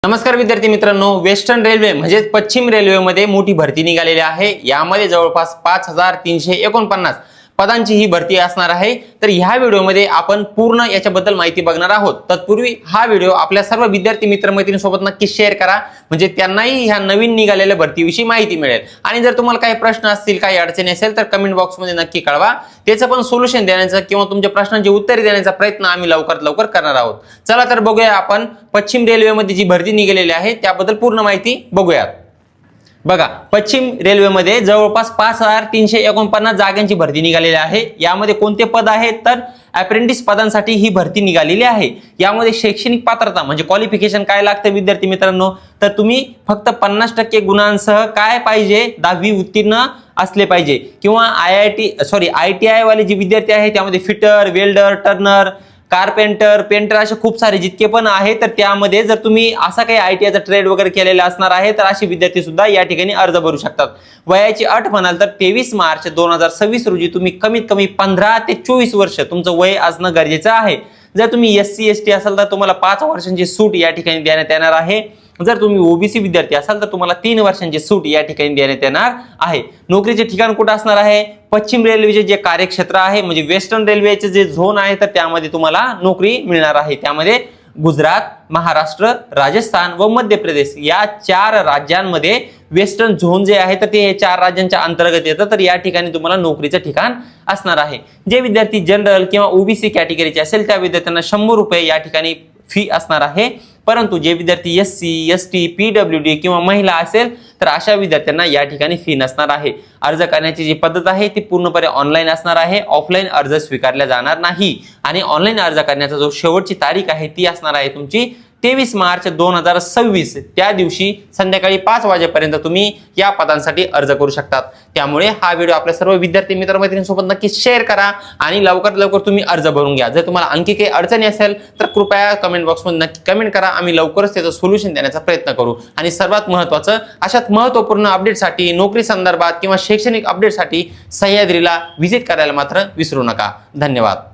नमस्कार विद्यार्थी मित्रांनो, वेस्टर्न रेल्वे म्हणजे पश्चिम रेल्वेमध्ये मोठी भरती निघालेली आहे। यामध्ये जवळपास 5349 पदांची ही भरती असणार आहे। तर ह्या व्हिडिओमध्ये आपण पूर्ण याच्याबद्दल माहिती बघणार आहोत। तत्पूर्वी हा व्हिडिओ आपल्या सर्व विद्यार्थी मित्रमैत्रिणींसोबत नक्की शेअर करा, म्हणजे त्यांनाही ह्या नवीन निघालेल्या भरतीविषयी माहिती मिळेल। आणि जर तुम्हाला काही प्रश्न असतील, काही अडचणी असेल तर कमेंट बॉक्समध्ये नक्की कळवा, त्याचं पण सोल्युशन देण्याचा किंवा तुमच्या प्रश्नांची उत्तरे देण्याचा प्रयत्न आम्ही लवकरात लवकर करणार आहोत। चला तर बघूया आपण पश्चिम रेल्वेमध्ये जी भरती निघालेली आहे त्याबद्दल पूर्ण माहिती बघूया। बघा, पश्चिम रेल्वेमध्ये जवळपास 5349 जागांची भरती निघालेली आहे। यामध्ये कोणते पद आहेत तर अप्रेंटिस पदांसाठी ही भरती निघालेली आहे। यामध्ये शैक्षणिक पात्रता म्हणजे क्वालिफिकेशन काय लागतं विद्यार्थी मित्रांनो, तर तुम्ही फक्त 50% गुणांसह काय पाहिजे, 10वी उत्तीर्ण असले पाहिजे किंवा ITI वाले जे विद्यार्थी आहेत त्यामध्ये fitter, welder, Turner, carpenter, painter असे खूप सारे जितके पण आहे, तर त्यामध्ये जर तुम्ही असा काही ITI चा ट्रेड वगैरे केलेला असणार आहे तर असे विद्यार्थी सुद्धा या ठिकाणी अर्ज भरू शकतात। वयाची अट म्हणाल तर 23 मार्च 2026 रोजी तुम्ही कमीत कमी 15 ते 24 वर्ष तुमचं वय असणं गरजेचं आहे। जर तुम्ही SC ST असाल तर तुम्हाला 5 वर्षांची सूट या ठिकाणी देण्यात येणार आहे। जर तुम्ही OBC विद्यार्थी असाल तर तुम्हाला 3 वर्षांची सूट या ठिकाणी देण्यात येणार आहे। नोकरीचे ठिकाण कुठे असणार आहे, पश्चिम रेल्वेचे जे कार्यक्षेत्र आहे म्हणजे वेस्टर्न रेल्वेचे जे झोन आहे तर त्यामध्ये तुम्हाला नोकरी मिळणार आहे। त्यामध्ये गुजरात, महाराष्ट्र, राजस्थान व मध्य प्रदेश या 4 राज्यांमध्ये वेस्टर्न झोन जे आहे तर ते 4 राज्यांच्या अंतर्गत येतं। तर या ठिकाणी तुम्हाला नोकरीचं ठिकाण असणार आहे। जे विद्यार्थी जनरल किंवा OBC कॅटेगरीचे असेल त्या विद्यार्थ्यांना 100 रुपये या ठिकाणी फी असणार आहे। परंतु जे विद्यार्थी SC ST PWD किंवा महिला असेल तर अशा विद्यार्थ्यांना या ठिकाणी फी नसणार आहे। अर्ज करण्याची जी पद्धत आहे ती पूर्णपणे ऑनलाईन असणार आहे। ऑफलाईन अर्ज स्वीकारला जाणार नाही आणि ऑनलाईन अर्ज करण्याचा जो शेवटची तारीख आहे ती असणार आहे तुमची 23 मार्च 2026। त्या दिवशी संध्याकाळी 5 वाजेपर्यंत तुम्ही या पदांसाठी अर्ज करू शकतात। त्यामुळे हा व्हिडिओ आपल्या सर्व विद्यार्थी मित्रमैत्रिणींसोबत नक्की शेअर करा आणि लवकरात लवकर तुम्ही अर्ज भरून घ्या। जर तुम्हाला आणखी काही अडचणी असेल तर कृपया कमेंट बॉक्समध्ये नक्की कमेंट करा, आम्ही लवकरच त्याचं सोल्युशन देण्याचा प्रयत्न करू। आणि सर्वात महत्त्वाचं, अशाच महत्त्वपूर्ण अपडेटसाठी, नोकरी संदर्भात किंवा शैक्षणिक अपडेटसाठी सह्याद्रीला व्हिजिट करायला मात्र विसरू नका। धन्यवाद।